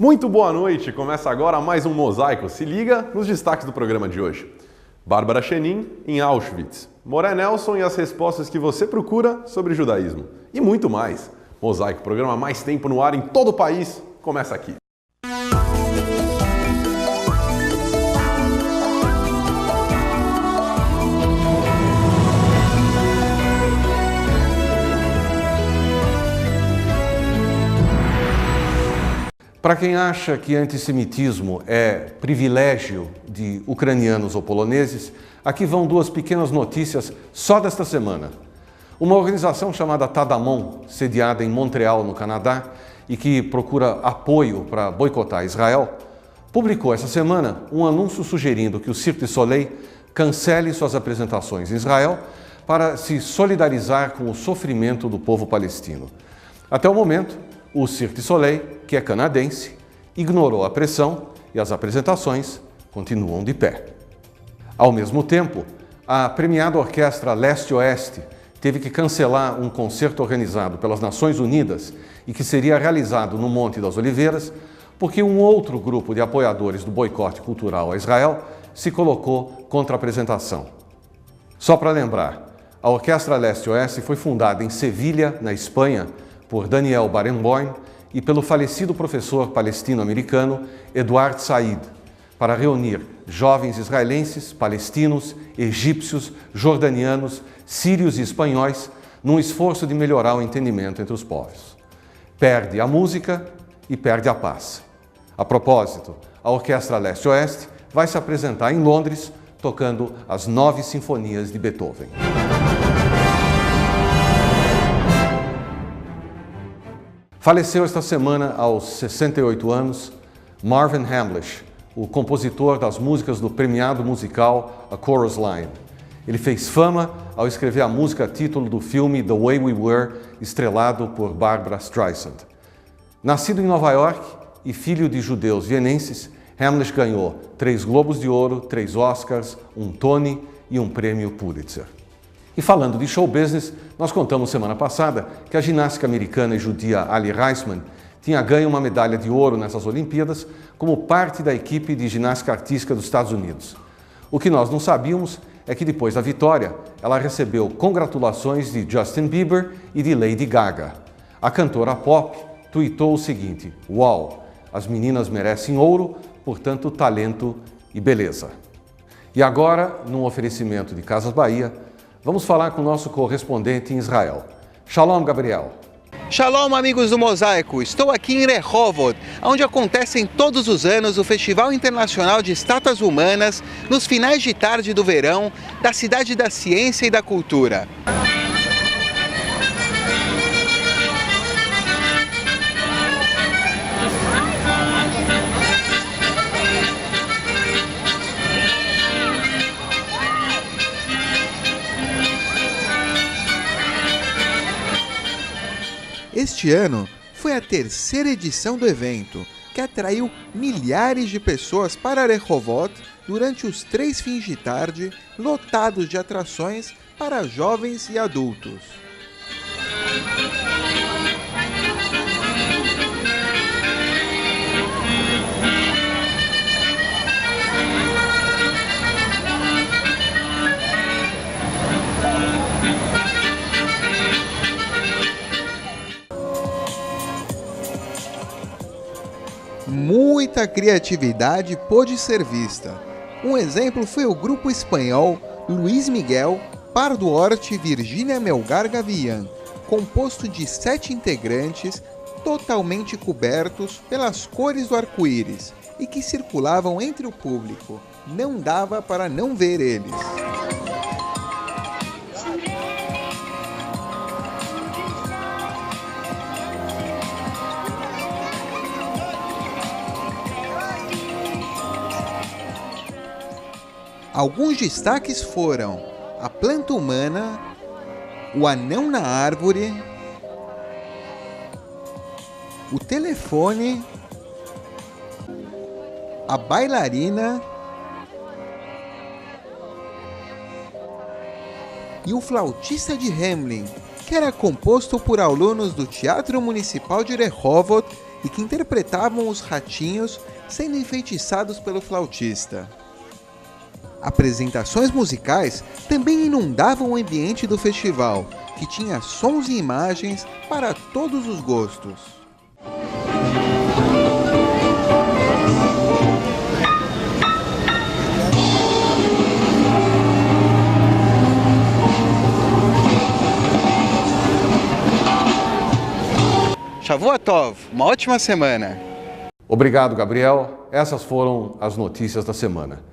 Muito boa noite! Começa agora mais um Mosaico. Se liga nos destaques do programa de hoje. Bárbara Chenin em Auschwitz. Moré Nelson e as respostas que você procura sobre judaísmo. E muito mais. Mosaico, programa mais tempo no ar em todo o país, começa aqui. Para quem acha que antissemitismo é privilégio de ucranianos ou poloneses, aqui vão duas pequenas notícias só desta semana. Uma organização chamada Tadamon, sediada em Montreal, no Canadá, e que procura apoio para boicotar Israel, publicou essa semana um anúncio sugerindo que o Cirque du Soleil cancele suas apresentações em Israel para se solidarizar com o sofrimento do povo palestino. Até o momento, o Cirque du Soleil, que é canadense, ignorou a pressão e as apresentações continuam de pé. Ao mesmo tempo, a premiada Orquestra Leste-Oeste teve que cancelar um concerto organizado pelas Nações Unidas e que seria realizado no Monte das Oliveiras, porque um outro grupo de apoiadores do boicote cultural a Israel se colocou contra a apresentação. Só para lembrar, a Orquestra Leste-Oeste foi fundada em Sevilha, na Espanha, por Daniel Barenboim e pelo falecido professor palestino-americano Eduard Said, para reunir jovens israelenses, palestinos, egípcios, jordanianos, sírios e espanhóis num esforço de melhorar o entendimento entre os povos. Perde a música e perde a paz. A propósito, a Orquestra Leste-Oeste vai se apresentar em Londres tocando as 9 sinfonias de Beethoven. Faleceu esta semana, aos 68 anos, Marvin Hamlisch, o compositor das músicas do premiado musical A Chorus Line. Ele fez fama ao escrever a música título do filme The Way We Were, estrelado por Barbra Streisand. Nascido em Nova York e filho de judeus vienenses, Hamlisch ganhou 3 Globos de Ouro, 3 Oscars, um Tony e um prêmio Pulitzer. E falando de show business, nós contamos semana passada que a ginástica americana e judia Ali Raisman tinha ganho uma medalha de ouro nessas Olimpíadas como parte da equipe de ginástica artística dos Estados Unidos. O que nós não sabíamos é que depois da vitória, ela recebeu congratulações de Justin Bieber e de Lady Gaga. A cantora pop tuitou o seguinte: "Uau, as meninas merecem ouro, portanto talento e beleza." E agora, num oferecimento de Casas Bahia, vamos falar com o nosso correspondente em Israel. Shalom, Gabriel. Shalom, amigos do Mosaico! Estou aqui em Rehovot, onde acontecem todos os anos o Festival Internacional de Estátuas Humanas, nos finais de tarde do verão, da cidade da ciência e da cultura. Este ano foi a 3ª edição do evento, que atraiu milhares de pessoas para Rehovot durante os 3 fins de tarde, lotados de atrações para jovens e adultos. Muita criatividade pôde ser vista. Um exemplo foi o grupo espanhol Luís Miguel, Pardo Hort e Virgínia Melgar Gavian, composto de 7 integrantes totalmente cobertos pelas cores do arco-íris e que circulavam entre o público. Não dava para não ver eles. Alguns destaques foram a planta humana, o anão na árvore, o telefone, a bailarina e o flautista de Hamelin, que era composto por alunos do Teatro Municipal de Rehovot e que interpretavam os ratinhos sendo enfeitiçados pelo flautista. Apresentações musicais também inundavam o ambiente do festival, que tinha sons e imagens para todos os gostos. Shavua Tov, uma ótima semana! Obrigado, Gabriel. Essas foram as notícias da semana.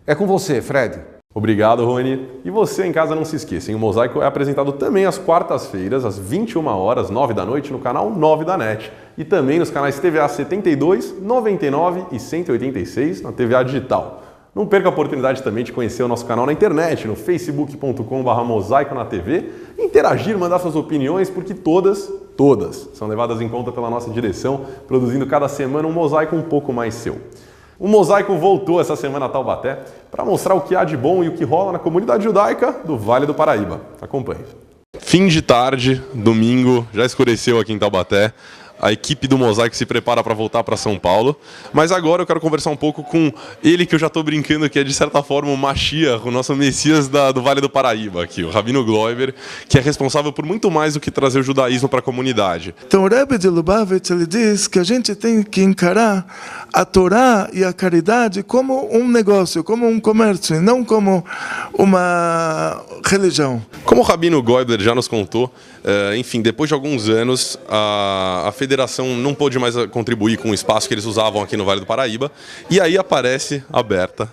É com você, Fred. Obrigado, Rony. E você em casa não se esqueça, hein? O Mosaico é apresentado também às quartas-feiras, às 21 horas, 9 da noite, no canal 9 da NET. E também nos canais TVA 72, 99 e 186 na TVA Digital. Não perca a oportunidade também de conhecer o nosso canal na internet, no facebook.com/mosaico na TV, interagir, mandar suas opiniões, porque todas são levadas em conta pela nossa direção, produzindo cada semana um mosaico um pouco mais seu. O Mosaico voltou essa semana a Taubaté para mostrar o que há de bom e o que rola na comunidade judaica do Vale do Paraíba. Acompanhe. Fim de tarde, domingo, já escureceu aqui em Taubaté. A equipe do Mosaico se prepara para voltar para São Paulo. Mas agora eu quero conversar um pouco com ele que eu já estou brincando que é de certa forma o Mashiach, o nosso Messias do Vale do Paraíba, aqui, o Rabino Gloiber, que é responsável por muito mais do que trazer o judaísmo para a comunidade. Então o Rebbe de Lubavitch, ele diz que a gente tem que encarar a Torá e a caridade como um negócio, como um comércio, e não como uma religião. Como o Rabino Gloiber já nos contou, enfim, depois de alguns anos, a federação não pôde mais contribuir com o espaço que eles usavam aqui no Vale do Paraíba, e aí aparece a Berta,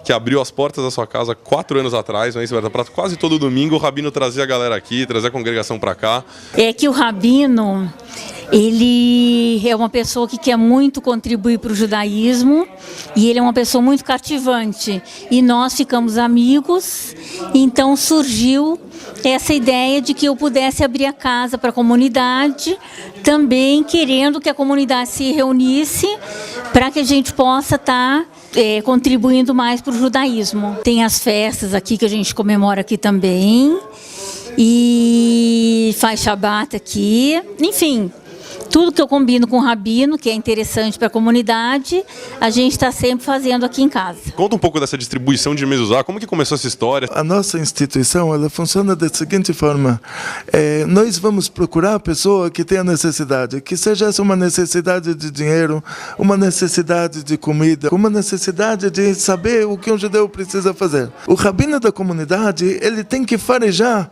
que abriu as portas da sua casa 4 anos atrás, não é isso, Berta? Para quase todo domingo o Rabino trazia a galera aqui, trazia a congregação para cá. É que o Rabino, ele é uma pessoa que quer muito contribuir para o judaísmo e ele é uma pessoa muito cativante. E nós ficamos amigos, então surgiu essa ideia de que eu pudesse abrir a casa para a comunidade, também querendo que a comunidade se reunisse para que a gente possa estar contribuindo mais para o judaísmo. Tem as festas aqui que a gente comemora aqui também e faz Shabbat aqui, enfim. Tudo que eu combino com o Rabino, que é interessante para a comunidade, a gente está sempre fazendo aqui em casa. Conta um pouco dessa distribuição de mezuzá, como que começou essa história? A nossa instituição, ela funciona da seguinte forma: nós vamos procurar a pessoa que tem a necessidade, que seja essa uma necessidade de dinheiro, uma necessidade de comida, uma necessidade de saber o que um judeu precisa fazer. O rabino da comunidade, ele tem que farejar,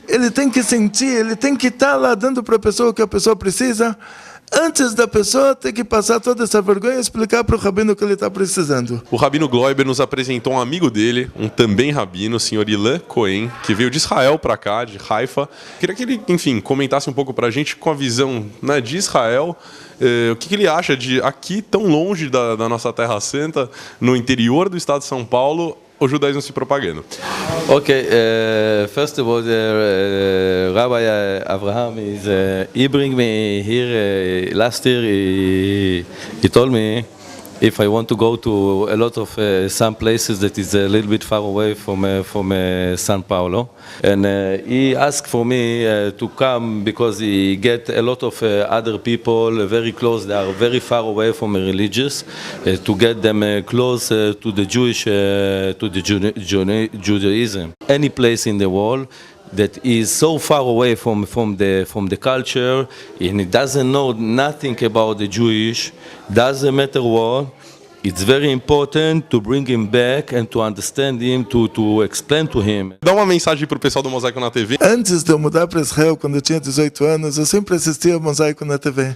ele tem que sentir, ele tem que estar lá dando para a pessoa o que a pessoa precisa, antes da pessoa ter que passar toda essa vergonha e explicar para o rabino o que ele está precisando. O Rabino Gloiber nos apresentou um amigo dele, um também rabino, o senhor Ilan Cohen, que veio de Israel para cá, de Haifa. Queria que ele, enfim, comentasse um pouco para a gente com a visão, né, de Israel, o que ele acha de aqui, tão longe da nossa Terra Santa, no interior do estado de São Paulo, o judaísmo se propagando. Okay, first of all, Rabbi Abraham he bring me here last year. He told me if I want to go to a lot of some places that is a little bit far away from São Paulo, and he asked for me to come because he get a lot of other people very close. They are very far away from religious, to get them close to the Jewish to the Judaism. Any place in the world that is so far away from the culture, and he doesn't know nothing about the Jewish, doesn't matter what, it's very important to bring him back and to understand him, to explain to him. Dá uma mensagem para o pessoal do Mosaico na TV. Antes de eu mudar para Israel, quando eu tinha 18 anos, eu sempre assistia ao Mosaico na TV.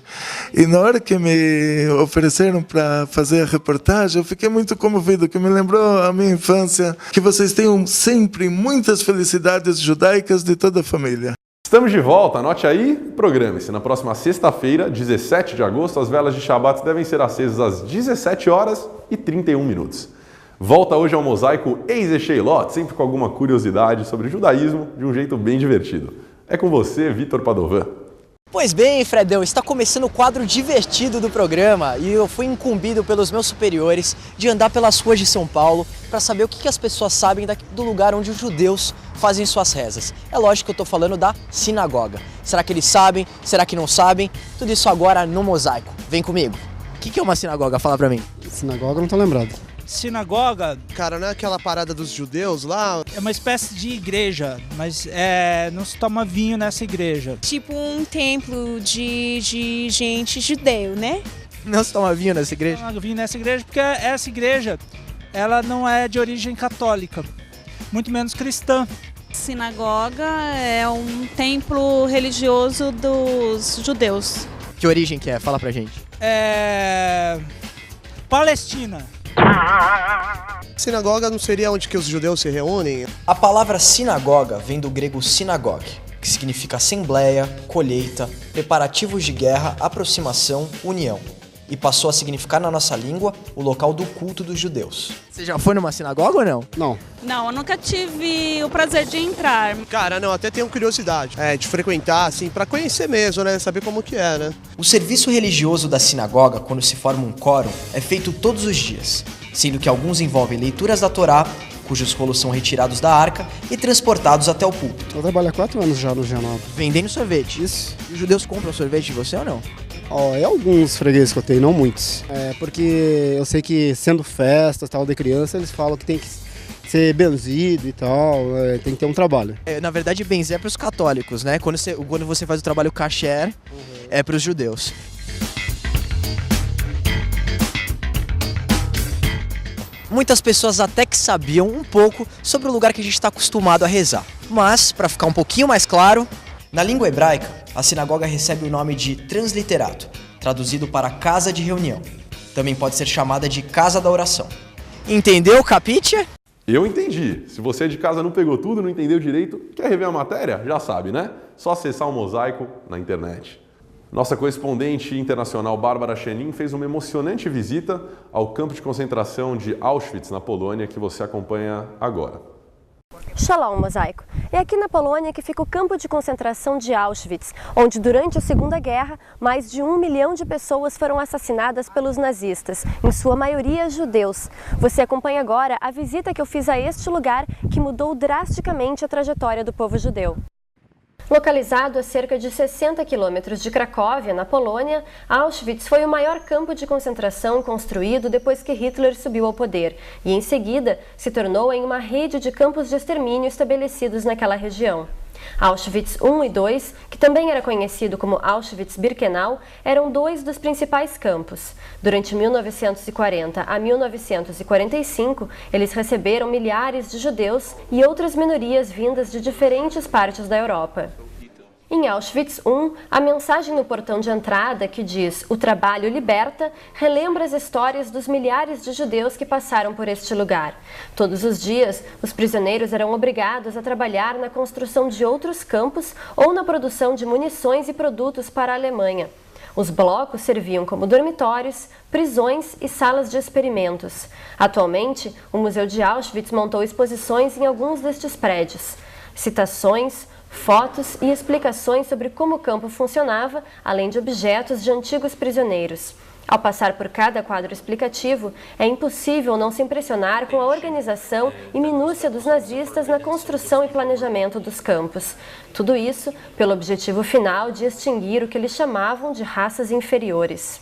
E na hora que me ofereceram para fazer a reportagem, eu fiquei muito comovido, que me lembrou a minha infância. Que vocês tenham sempre muitas felicidades judaicas de toda a família. Estamos de volta, anote aí, programe-se. Na próxima sexta-feira, 17 de agosto, as velas de Shabbat devem ser acesas às 17 horas e 31 minutos. Volta hoje ao Mosaico Eise Sheilot, sempre com alguma curiosidade sobre judaísmo, de um jeito bem divertido. É com você, Vitor Padovan. Pois bem, Fredão, está começando o quadro divertido do programa e eu fui incumbido pelos meus superiores de andar pelas ruas de São Paulo para saber o que as pessoas sabem do lugar onde os judeus fazem suas rezas. É lógico que eu estou falando da sinagoga. Será que eles sabem? Será que não sabem? Tudo isso agora no Mosaico. Vem comigo. O que é uma sinagoga? Fala pra mim. Sinagoga não tô lembrado. Sinagoga, Cara, não é aquela parada dos judeus lá? é uma espécie de igreja, mas não se toma vinho nessa igreja. Tipo um templo de gente judeu, né? Não se toma vinho nessa igreja? Toma vinho nessa igreja porque essa igreja, ela não é de origem católica, muito menos cristã. Sinagoga é um templo religioso dos judeus. Que origem que é? Fala pra gente. Palestina. Sinagoga não seria onde que os judeus se reúnem? A palavra sinagoga vem do grego synagogue, que significa assembleia, colheita, preparativos de guerra, aproximação, união. E passou a significar na nossa língua o local do culto dos judeus. Você já foi numa sinagoga ou não? Não. Não, eu nunca tive o prazer de entrar. Cara, não, até tenho curiosidade. De frequentar, assim, pra conhecer mesmo, né? Saber como que é, né? O serviço religioso da sinagoga, quando se forma um quórum, é feito todos os dias, sendo que alguns envolvem leituras da Torá, cujos rolos são retirados da arca e transportados até o púlpito. Eu trabalho há 4 anos já no G9. Vendendo sorvete. Isso. E os judeus compram sorvete de você ou não? É alguns fregueses que eu tenho, não muitos. Porque eu sei que sendo festas, tal, de criança, eles falam que tem que ser benzido e tal, tem que ter um trabalho. Na verdade, benzer é para os católicos, né? Quando você faz o trabalho kasher, é para os judeus. Muitas pessoas até que sabiam um pouco sobre o lugar que a gente está acostumado a rezar. Mas, para ficar um pouquinho mais claro, na língua hebraica, a sinagoga recebe o nome de transliterato, traduzido para casa de reunião. Também pode ser chamada de casa da oração. Entendeu, capite? Eu entendi. Se você de casa não pegou tudo, não entendeu direito, quer rever a matéria? Já sabe, né? Só acessar o Mosaico na internet. Nossa correspondente internacional Bárbara Chenin fez uma emocionante visita ao campo de concentração de Auschwitz, na Polônia, que você acompanha agora. Shalom, Mosaico. É aqui na Polônia que fica o campo de concentração de Auschwitz, onde durante a Segunda Guerra, mais de 1 milhão de pessoas foram assassinadas pelos nazistas, em sua maioria judeus. Você acompanha agora a visita que eu fiz a este lugar que mudou drasticamente a trajetória do povo judeu. Localizado a cerca de 60 quilômetros de Cracóvia, na Polônia, Auschwitz foi o maior campo de concentração construído depois que Hitler subiu ao poder e, em seguida, se tornou em uma rede de campos de extermínio estabelecidos naquela região. Auschwitz I e II, que também era conhecido como Auschwitz-Birkenau, eram 2 dos principais campos. Durante 1940 a 1945, eles receberam milhares de judeus e outras minorias vindas de diferentes partes da Europa. Em Auschwitz I, a mensagem no portão de entrada que diz "O trabalho liberta" relembra as histórias dos milhares de judeus que passaram por este lugar. Todos os dias, os prisioneiros eram obrigados a trabalhar na construção de outros campos ou na produção de munições e produtos para a Alemanha. Os blocos serviam como dormitórios, prisões e salas de experimentos. Atualmente, o Museu de Auschwitz montou exposições em alguns destes prédios. Citações, fotos e explicações sobre como o campo funcionava, além de objetos de antigos prisioneiros. Ao passar por cada quadro explicativo, é impossível não se impressionar com a organização e minúcia dos nazistas na construção e planejamento dos campos. Tudo isso pelo objetivo final de extinguir o que eles chamavam de raças inferiores.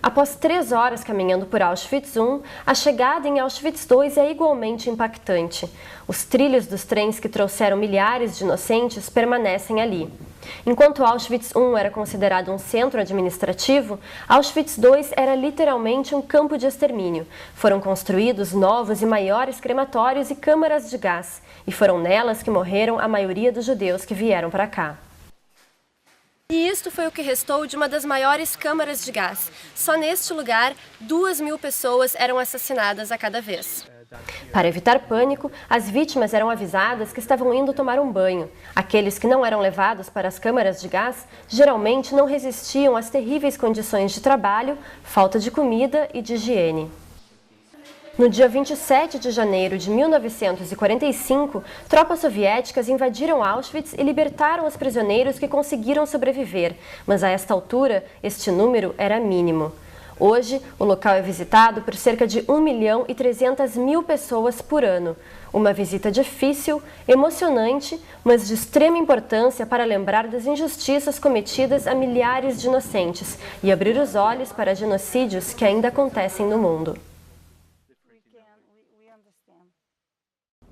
Após 3 horas caminhando por Auschwitz I, a chegada em Auschwitz II é igualmente impactante. Os trilhos dos trens que trouxeram milhares de inocentes permanecem ali. Enquanto Auschwitz I era considerado um centro administrativo, Auschwitz II era literalmente um campo de extermínio. Foram construídos novos e maiores crematórios e câmaras de gás, e foram nelas que morreram a maioria dos judeus que vieram para cá. E isto foi o que restou de uma das maiores câmaras de gás. Só neste lugar, 2.000 pessoas eram assassinadas a cada vez. Para evitar pânico, as vítimas eram avisadas que estavam indo tomar um banho. Aqueles que não eram levados para as câmaras de gás geralmente não resistiam às terríveis condições de trabalho, falta de comida e de higiene. No dia 27 de janeiro de 1945, tropas soviéticas invadiram Auschwitz e libertaram os prisioneiros que conseguiram sobreviver, mas a esta altura, este número era mínimo. Hoje, o local é visitado por cerca de 1.300.000 pessoas por ano. Uma visita difícil, emocionante, mas de extrema importância para lembrar das injustiças cometidas a milhares de inocentes e abrir os olhos para genocídios que ainda acontecem no mundo.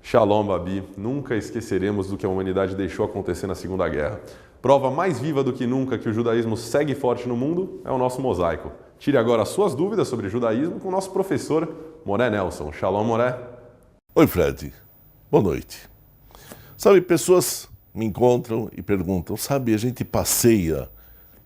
Shalom, Babi. Nunca esqueceremos do que a humanidade deixou acontecer na Segunda Guerra. Prova mais viva do que nunca que o judaísmo segue forte no mundo é o nosso mosaico. Tire agora as suas dúvidas sobre judaísmo com o nosso professor Moré Nelson. Shalom, Moré. Oi, Fred. Boa noite. Sabe, pessoas me encontram e perguntam, sabe, a gente passeia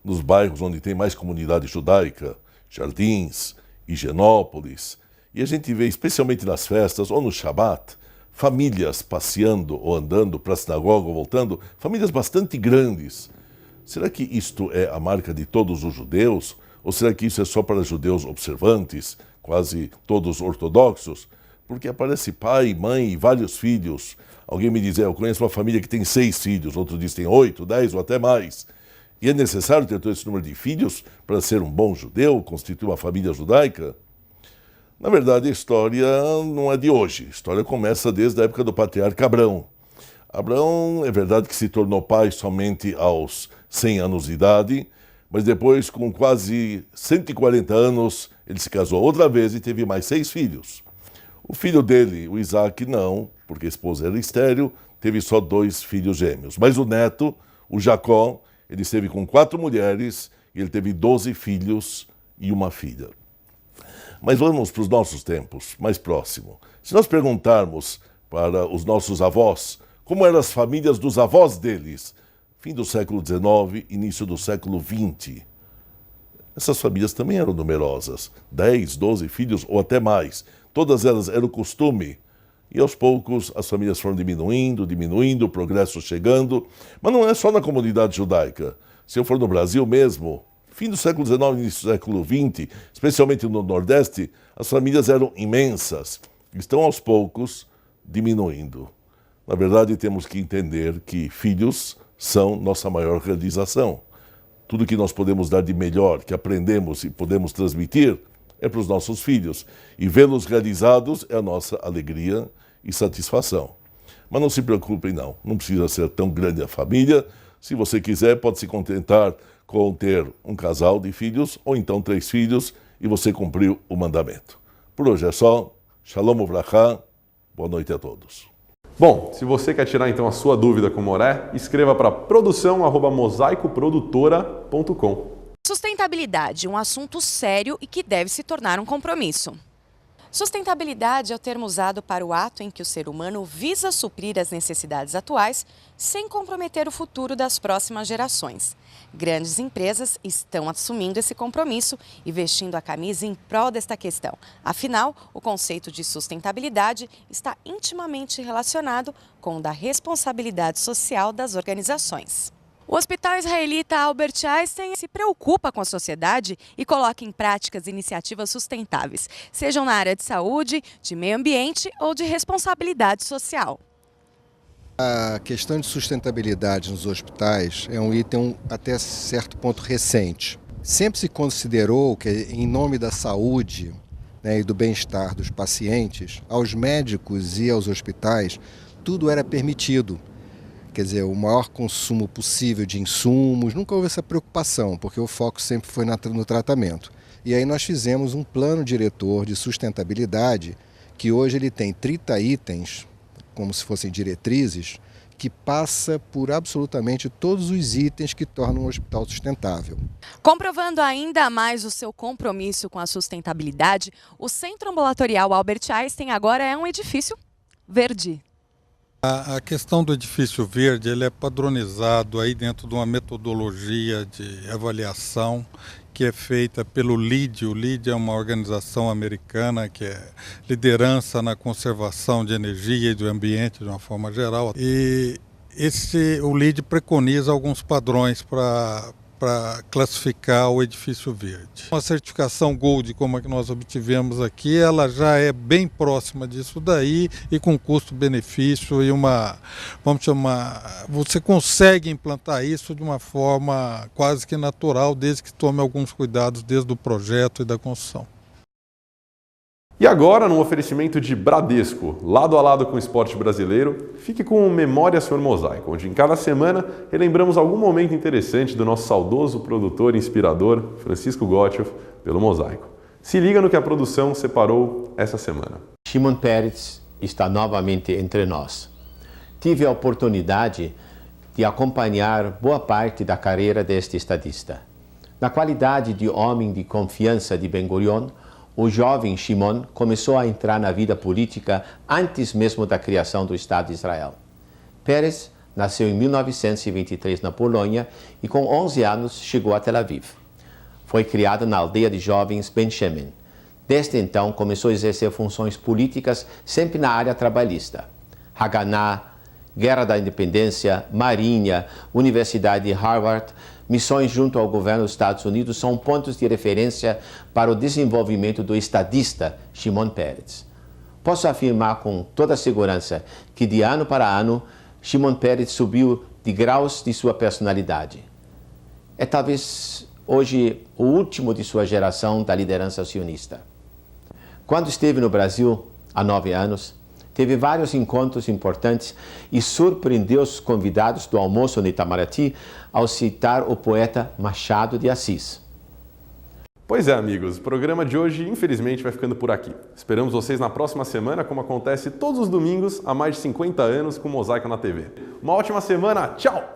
nos bairros onde tem mais comunidade judaica, Jardins, Higienópolis, e a gente vê, especialmente nas festas ou no Shabat, famílias passeando ou andando para a sinagoga ou voltando, famílias bastante grandes. Será que isto é a marca de todos os judeus? Ou será que isso é só para judeus observantes, quase todos ortodoxos? Porque aparece pai, mãe e vários filhos. Alguém me diz, eu conheço uma família que tem 6 filhos, outro diz que tem 8, 10 ou até mais. E é necessário ter todo esse número de filhos para ser um bom judeu, constituir uma família judaica? Na verdade, a história não é de hoje. A história começa desde a época do patriarca Abrão. Abrão, é verdade que se tornou pai somente aos 100 anos de idade, mas depois, com quase 140 anos, ele se casou outra vez e teve mais 6 filhos. O filho dele, o Isaac, não, porque a esposa era estéril, teve só 2 filhos gêmeos. Mas o neto, o Jacó, ele esteve com 4 mulheres e ele teve 12 filhos e uma filha. Mas vamos para os nossos tempos, mais próximo. Se nós perguntarmos para os nossos avós como eram as famílias dos avós deles, fim do século XIX, início do século XX, essas famílias também eram numerosas, 10, 12 filhos ou até mais. Todas elas eram costume. E aos poucos as famílias foram diminuindo, o progresso chegando. Mas não é só na comunidade judaica. Se eu for no Brasil mesmo, fim do século XIX, início do século XX, especialmente no Nordeste, as famílias eram imensas. Estão aos poucos diminuindo. Na verdade, temos que entender que filhos são nossa maior realização. Tudo que nós podemos dar de melhor, que aprendemos e podemos transmitir, é para os nossos filhos. E vê-los realizados é a nossa alegria e satisfação. Mas não se preocupem não precisa ser tão grande a família. Se você quiser, pode se contentar com ter um casal de filhos, ou então 3 filhos, e você cumpriu o mandamento. Por hoje é só. Shalom Uvrachá. Boa noite a todos. Bom, se você quer tirar então a sua dúvida com o Moré, escreva para produção@mosaicoprodutora.com. Sustentabilidade, um assunto sério e que deve se tornar um compromisso. Sustentabilidade é o termo usado para o ato em que o ser humano visa suprir as necessidades atuais sem comprometer o futuro das próximas gerações. Grandes empresas estão assumindo esse compromisso e vestindo a camisa em prol desta questão. Afinal, o conceito de sustentabilidade está intimamente relacionado com o da responsabilidade social das organizações. O Hospital Israelita Albert Einstein se preocupa com a sociedade e coloca em práticas iniciativas sustentáveis, sejam na área de saúde, de meio ambiente ou de responsabilidade social. A questão de sustentabilidade nos hospitais é um item até certo ponto recente. Sempre se considerou que, em nome da saúde, e do bem-estar dos pacientes, aos médicos e aos hospitais, tudo era permitido. Quer dizer, o maior consumo possível de insumos, nunca houve essa preocupação, porque o foco sempre foi no tratamento. E aí nós fizemos um plano diretor de sustentabilidade, que hoje ele tem 30 itens, como se fossem diretrizes, que passa por absolutamente todos os itens que tornam um hospital sustentável. Comprovando ainda mais o seu compromisso com a sustentabilidade, o Centro Ambulatorial Albert Einstein agora é um edifício verde. A questão do edifício verde, ele é padronizado aí dentro de uma metodologia de avaliação que é feita pelo LEED. O LEED é uma organização americana que é liderança na conservação de energia e do ambiente de uma forma geral. E o LEED preconiza alguns padrões para para classificar o edifício verde. Uma certificação Gold como a que nós obtivemos aqui, ela já é bem próxima disso daí e com custo-benefício e você consegue implantar isso de uma forma quase que natural, desde que tome alguns cuidados desde o projeto e da construção. E agora, num oferecimento de Bradesco, lado a lado com o esporte brasileiro, fique com o Memória Senhor Mosaico, onde em cada semana relembramos algum momento interessante do nosso saudoso produtor e inspirador, Francisco Gottschalk, pelo Mosaico. Se liga no que a produção separou essa semana. Shimon Peres está novamente entre nós. Tive a oportunidade de acompanhar boa parte da carreira deste estadista. Na qualidade de homem de confiança de Ben-Gurion, o jovem Shimon começou a entrar na vida política antes mesmo da criação do Estado de Israel. Peres nasceu em 1923 na Polônia e com 11 anos chegou a Tel Aviv. Foi criado na aldeia de jovens Ben Shemen. Desde então começou a exercer funções políticas sempre na área trabalhista. Haganá, Guerra da Independência, Marinha, Universidade de Harvard, missões junto ao governo dos Estados Unidos são pontos de referência para o desenvolvimento do estadista Shimon Peres. Posso afirmar com toda segurança que de ano para ano, Shimon Peres subiu de graus de sua personalidade. É talvez hoje o último de sua geração da liderança sionista. Quando esteve no Brasil, há 9 anos, teve vários encontros importantes e surpreendeu os convidados do almoço no Itamaraty ao citar o poeta Machado de Assis. Pois é, amigos, o programa de hoje infelizmente vai ficando por aqui. Esperamos vocês na próxima semana, como acontece todos os domingos há mais de 50 anos com Mosaico na TV. Uma ótima semana, tchau!